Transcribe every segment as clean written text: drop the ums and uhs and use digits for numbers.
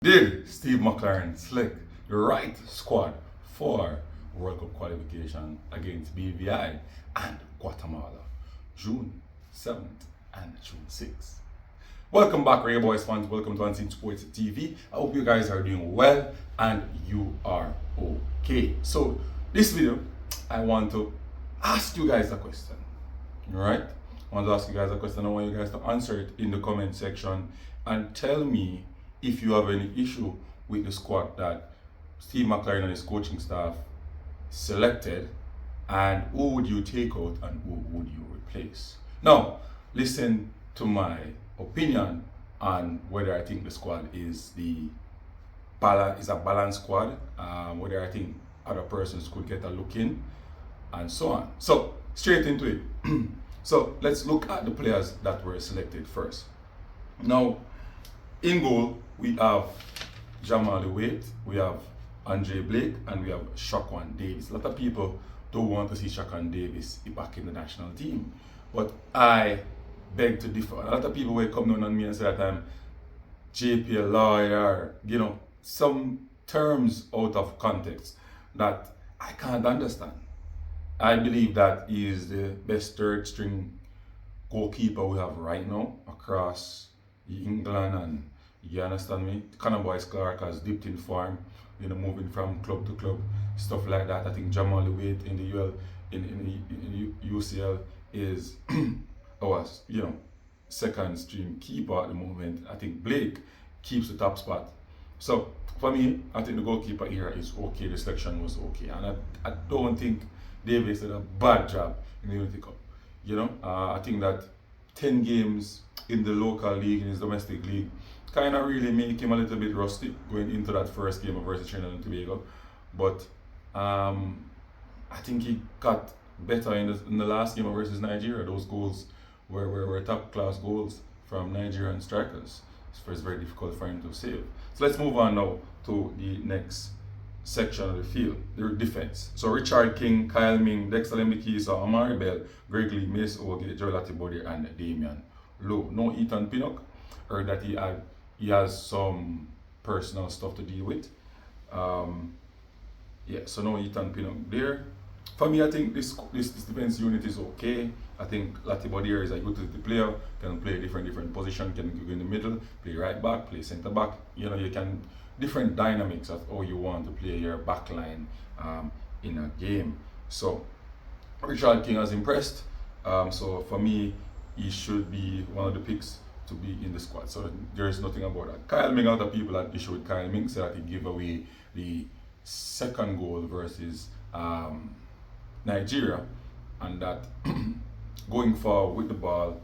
Did Steve McClaren select the right squad for World Cup qualification against BVI and Guatemala, June 7th and June 6th? Welcome back, Ray Boys fans. Welcome to Unseen Sports TV. I hope you guys are doing well and you are okay. So, this video, I want to ask you guys a question. Alright? I want to ask you guys a question. I want you guys to answer it in the comment section and tell me if you have any issue with the squad that Steve McClaren and his coaching staff selected, and who would you take out and who would you replace. Now, listen to my opinion on whether I think the squad is a balanced squad, whether I think other persons could get a look in, and so on. So, straight into it. So, let's look at the players that were selected first. Now, in goal, we have Jamal Waite, we have Andre Blake, and we have Shaquan Davis. A lot of people don't want to see Shaquan Davis back in the national team, but I beg to differ. A lot of people will come down on me and say that I'm JPL lawyer, some terms out of context that I can't understand. I believe that he is the best third string goalkeeper we have right now across England, and you understand me? Conor Boyce Clark has dipped in form, moving from club to club, stuff like that. I think Jamal Waite in the UL in UCL is our second string keeper at the moment. I think Blake keeps the top spot. So for me, I think the goalkeeper here is okay. The selection was okay, and I don't think Davis did a bad job in the Unity Cup. I think that 10 games in the local league, in his domestic league, kind of really make him a little bit rusty going into that first game versus Trinidad and Tobago. But I think he got better in the last game versus Nigeria. Those goals were top class goals from Nigerian strikers. So it's very difficult for him to save. So let's move on now to the next section of the field, the defense. So Richard King, Kyle Ming, Dexter Lembikisa, Amari Bell, Greg Lee, Mace Oge, Joel Atibodi, and Damian Lowe. No Ethan Pinnock. Heard that he has some personal stuff to deal with. So no Ethan Pinnock there. For me, I think this defense unit is okay. I think Latibodier is a utility player, can play different position, can go in the middle, play right back, play centre back. You can different dynamics of how you want to play your back line in a game. So Richard King has impressed. So for me, he should be one of the picks to be in the squad. So there is nothing about that. Kyle Ming, other people had issue with Kyle Ming, said that he gave away the second goal versus Nigeria, and that going forward with the ball,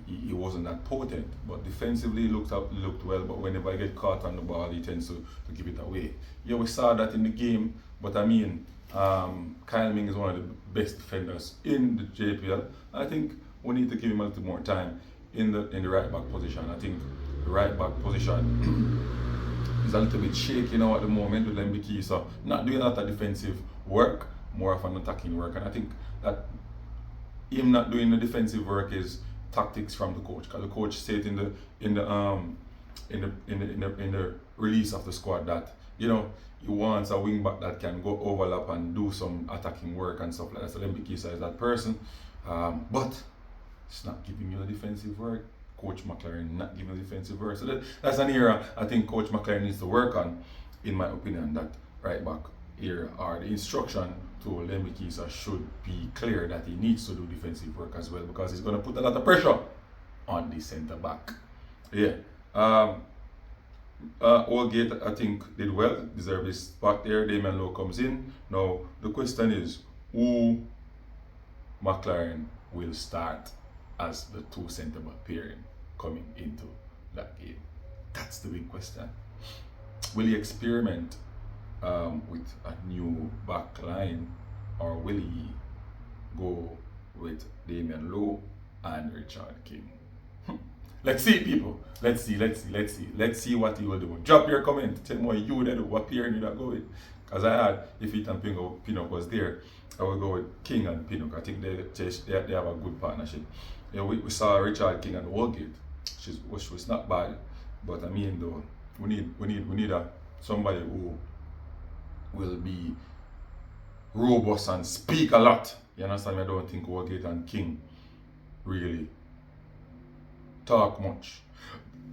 he wasn't that potent. But defensively, he looked well. But whenever I get caught on the ball, he tends to give it away. Yeah, we saw that in the game. But I mean, Kyle Ming is one of the best defenders in the JPL. I think we need to give him a little more time in the right back position. I think the right back position is a little bit shaky now at the moment with Lembiki, so not doing a lot of defensive work, more of an attacking work. And I think that him not doing the defensive work is tactics from the coach, because the coach said in the release of the squad that he wants a wing back that can go overlap and do some attacking work and stuff like that. So Lembiki is that person, but it's not giving you a defensive work. Coach McClaren not giving a defensive work. So that's an area I think Coach McClaren needs to work on, in my opinion. That right back area, or the instruction to Lembikisa should be clear that he needs to do defensive work as well, because he's going to put a lot of pressure on the centre back. Allgate, I think, did well, deserved his spot there. Damian Lowe comes in. Now the question is, who McClaren will start as the two centre back pairing coming into that game? That's the big question. Will he experiment with a new back line, or will he go with Damian Lowe and Richard King? Let's see, people. Let's see what he will do. Drop your comment. Tell me what you would do. What pairing you would go with? Because I had, if Ethan Pinnock was there, I would go with King and Pinnock. I think they have a good partnership. We saw Richard King and Walgate, which was not bad. But I mean, though, we need somebody who will be robust and speak a lot. You understand me? I don't think Wargate and King really talk much.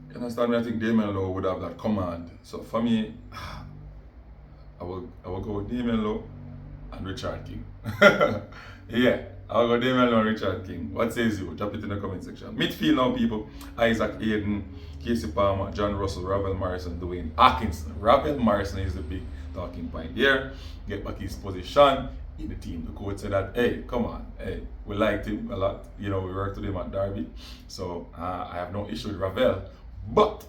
You understand me? I think Damien Lowe would have that command. So for me, I will go with Damien Lowe and Richard King. Yeah, I'll go Damien Lowe and Richard King. What says you? Drop it in the comment section. Midfield now, people. Isaac Hayden, Casey Palmer, John Russell, Ravel Morrison, Dwayne Atkinson. Ravel Morrison is the big talking point here. Get back his position in the team. The coach said that, hey, come on, hey, we liked him a lot. You know, we worked with him at Derby. So I have no issue with Ravel. But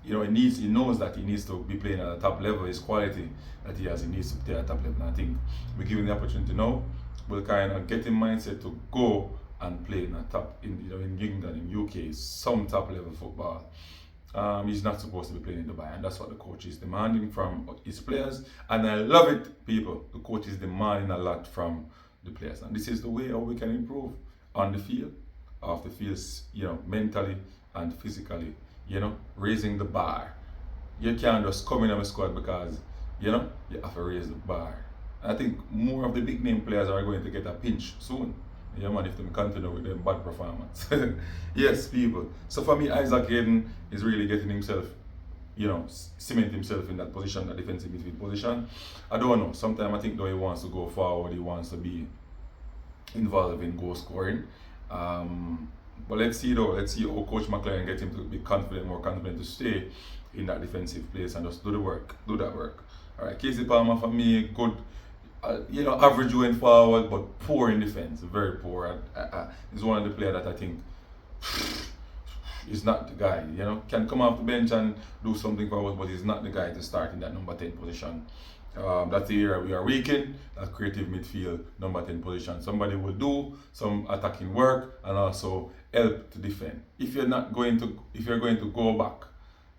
you know, he knows that he needs to be playing at the top level. His quality that he has, he needs to play at the top level. And I think we're given the opportunity now. We'll kind of get him mindset to go and play in a top, in England, in UK, some top level football. He's not supposed to be playing in Dubai, and that's what the coach is demanding from his players. And I love it, people. The coach is demanding a lot from the players, and this is the way how we can improve on the field, off the field, you know, mentally and physically. You know, raising the bar. You can't just come in on a squad because, you know, you have to raise the bar. I think more of the big name players are going to get a pinch soon. Yeah, man, if they continue with their bad performance. Yes, people. So for me, Isaac Hayden is really getting himself, you know, cement himself in that position, that defensive midfield position. I don't know. Sometimes I think though he wants to go forward, he wants to be involved in goal scoring. But let's see though, let's see how Coach McClaren get him to be confident, more confident to stay in that defensive place and just do that work. All right, Casey Palmer for me, good, you know, average going forward, but poor in defense, very poor. He's one of the players that I think is not the guy, you know, can come off the bench and do something for us, but he's not the guy to start in that number 10 position. That's the area we are weak in, that creative midfield, number 10 position. Somebody will do some attacking work and also help to defend. If you're going to go back,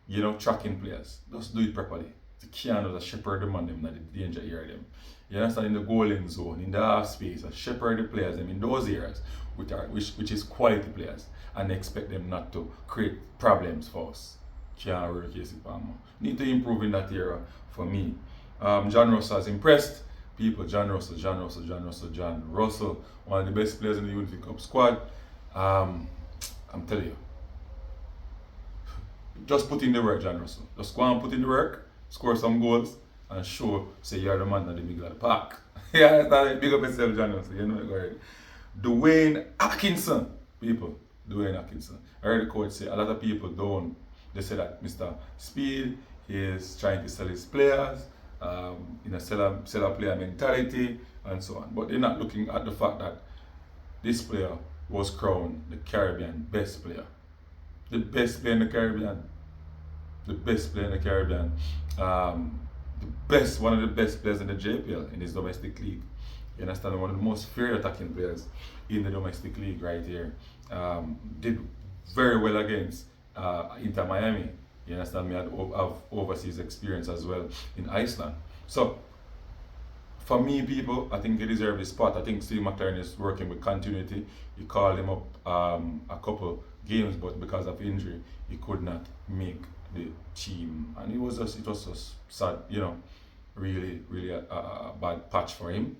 you know, tracking players, just do it properly. The can't just shepherd them on them, not the danger area them. You understand, in the goaling zone, in the half space, shepherd the players them in those areas, which is quality players, and expect them not to create problems for us. Can't work, Casey Palmer. Need to improve in that area for me. John Russell has impressed people. John Russell, one of the best players in the Unity Cup squad. I'm telling you, just put in the work, John Russell. Just go and put in the work, score some goals, and show, say you're the man at the middle of the park. Yeah, big up yourself, John Russell. You know, go ahead. Dwayne Atkinson, people. Dwayne Atkinson. I heard the coach say a lot of people don't. They say that Mr. Speed is trying to sell his players. In a seller player mentality and so on, but they're not looking at the fact that this player was crowned the Caribbean best player, the best player in the Caribbean, one of the best players in the JPL, in his domestic league. You understand, one of the most feared attacking players in the domestic league right here. Did very well against Inter Miami. You understand me? I have overseas experience as well in Iceland. So, for me, people, I think he deserves his spot. I think Steve McClaren is working with continuity. He called him up a couple games, but because of injury, he could not make the team. And it was just sad, you know, really a bad patch for him.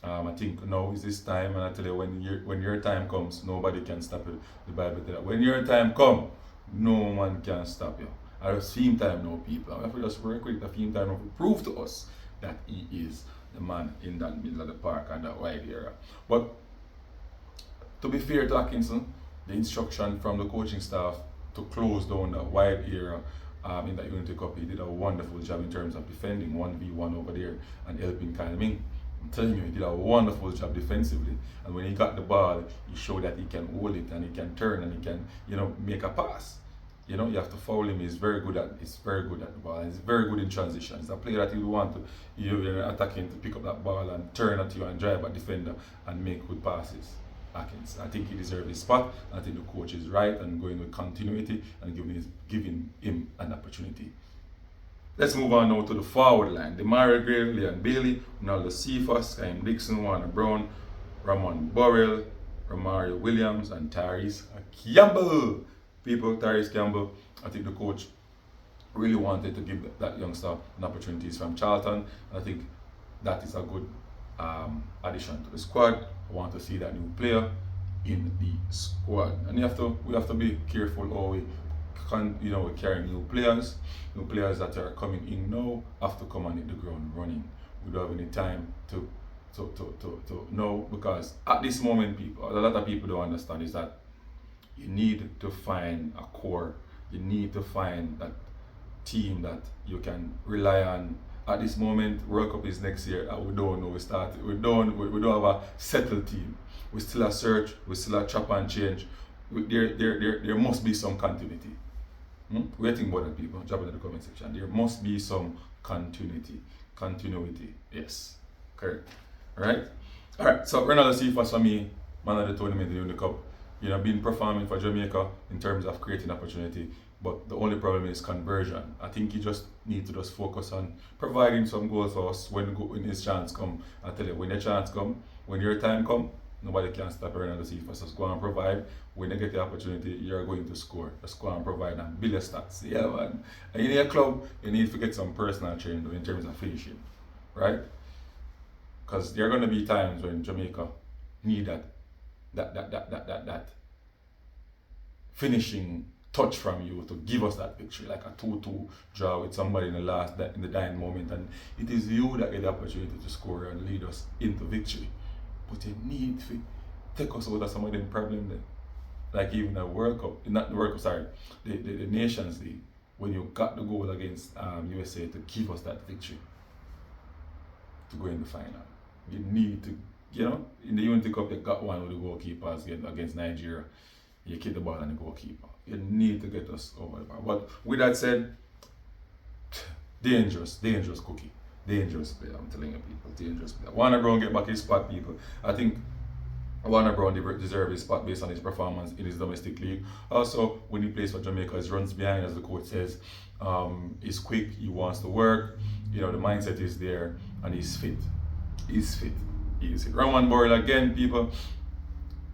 I think now is his time, and I tell you, when your time comes, nobody can stop you. The Bible tells you, when your time comes, no man can stop you. It's theme time now, people. I have to just work with the theme time to prove to us that he is the man in that middle of the park and that wide area. But to be fair to Atkinson, the instruction from the coaching staff to close down the wide area in the Unity Cup, he did a wonderful job in terms of defending 1v1 over there and helping Kyle Ming. I'm telling you, he did a wonderful job defensively. And when he got the ball, he showed that he can hold it and he can turn and he can, you know, make a pass. You know, you have to foul him. He's very good at the ball. He's very good in transition. He's a player that you want to, you're attacking to pick up that ball and turn at you and drive at defender and make good passes. Atkins, I think he deserves his spot. I think the coach is right and going with continuity and giving him an opportunity. Let's move on now to the forward line. Demarai Gray, Leon Bailey, Ronaldo Cephas, Kyle Dixon, Warner Brown, Ramon Burrell, Romario Williams, and Tyrese Campbell. People, Tyrese Campbell, I think the coach really wanted to give that youngster an opportunity. He's from Charlton. I think that is a good addition to the squad. I want to see that new player in the squad, and we have to be careful how we we carry new players that are coming in now have to come and hit the ground running. We don't have any time to know, because at this moment, a lot of people don't understand is that you need to find a core. You need to find that team that you can rely on. At this moment, World Cup is next year, and we don't know. We don't have a settled team. We still a search. We still a chop and change. There must be some continuity. What do you think about that, people? Drop it in the comment section. There must be some continuity. Continuity. Yes. Correct. Alright? Alright, so Ronaldo Cephas for me, man of the tournament in the Cup. Been performing for Jamaica in terms of creating opportunity, but the only problem is conversion. I think he just needs to just focus on providing some goals for us when his chance come. I tell you, when your chance come, when your time come, nobody can stop Ronaldo Cephas. Just go and provide. When you get the opportunity, you're going to score. Just go and provide and build your stats. Yeah, man. And in your club, you need to get some personal training in terms of finishing, right? Because there are going to be times when Jamaica need that finishing touch from you to give us that victory, like a 2-2 draw with somebody in the dying moment, and it is you that get the opportunity to score and lead us into victory. But you need to take us out of some of them problems then. Like even the World Cup, not the World Cup, sorry, the Nations League, when you got the goal against USA to give us that victory to go in the final. You need to, in the Unity Cup, you got one with the goalkeepers against Nigeria. You kick the ball and the goalkeeper. You need to get us over the bar. But with that said, dangerous cookie. Dangerous player, I'm telling you, people. Dangerous player. Warner Brown get back his spot, people. I think Warner Brown deserves his spot based on his performance in his domestic league. Also, when he plays for Jamaica, he runs behind, as the coach says. He's quick, he wants to work. The mindset is there, and he's fit. He's fit. Roman Borrell again, people.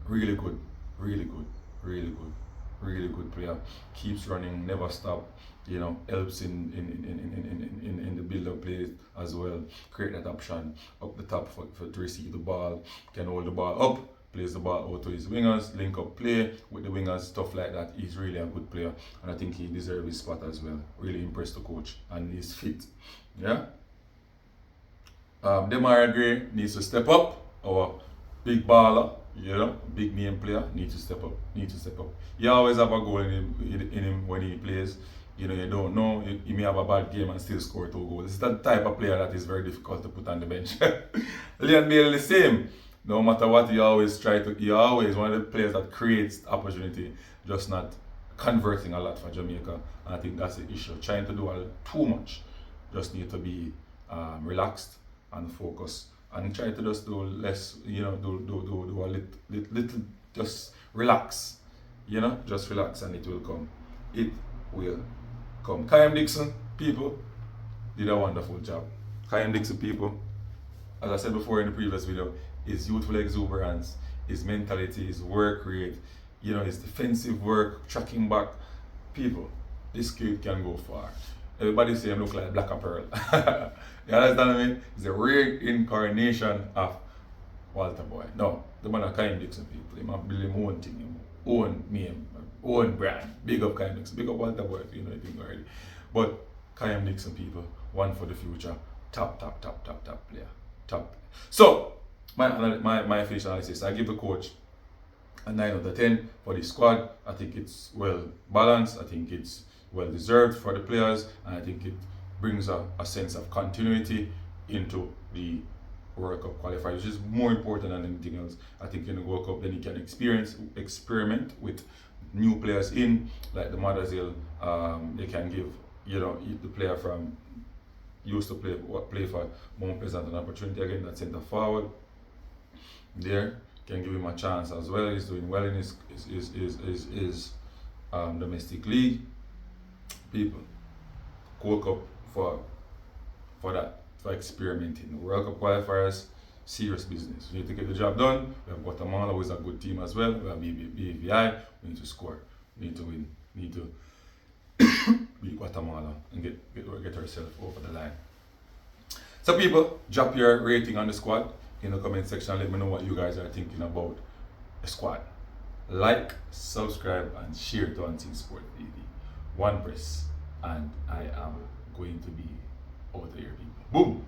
Really good player. Keeps running, never stop. Helps in the build-up plays as well. Create that option up the top for to receive the ball. Can hold the ball up, plays the ball out to his wingers, link up play with the wingers, stuff like that. He's really a good player, and I think he deserves his spot as well. Really impressed the coach, and he's fit. Yeah. Demarai Gray needs to step up. Our big baller, big name player, needs to step up. You always have a goal in him when he plays. You don't know. He may have a bad game and still score 2 goals. It's that type of player that is very difficult to put on the bench. Leon Bailey the same. No matter what, he always one of the players that creates opportunity, just not converting a lot for Jamaica. And I think that's the issue. Trying to do too much. Just need to be relaxed and focus, and try to just do less, do a little, just relax, just relax, and it will come. It will come. Kayam Dixon, people, did a wonderful job. Kayam Dixon, people, as I said before in the previous video, his youthful exuberance, his mentality, his work rate, his defensive work, tracking back, people, this kid can go far. Everybody say him look like Black and Pearl. You understand what I mean? It's a rare incarnation of Walter Boy. No, the man of Kayam Dixon, people. He might build his own thing, his own name, own brand. Big up Kayam Dixon. Big up Walter Boy, if you know anything already. But Kayam Dixon, people, one for the future. Top player. Top. So, my official analysis, I give the coach a 9 out of 10 for the squad. I think it's well balanced. I think it's well deserved for the players, and I think it brings a sense of continuity into the World Cup qualifiers, which is more important than anything else. I think in the World Cup, then you can experiment with new players in, like the Madasil. They can give the player from used to play for Mount Pleasant an opportunity again, that centre forward. There can give him a chance as well. He's doing well in his domestic league. People, World Cup for experimenting. The World Cup qualifiers, serious business. We need to get the job done. We have Guatemala, who is a good team as well. We have BVI. We need to score. We need to win. We need to beat Guatemala and get ourselves over the line. So people, drop your rating on the squad in the comment section. Let me know what you guys are thinking about the squad. Like, subscribe, and share to Unseen Sport TV. One press, and I am going to be out of here, people. Boom!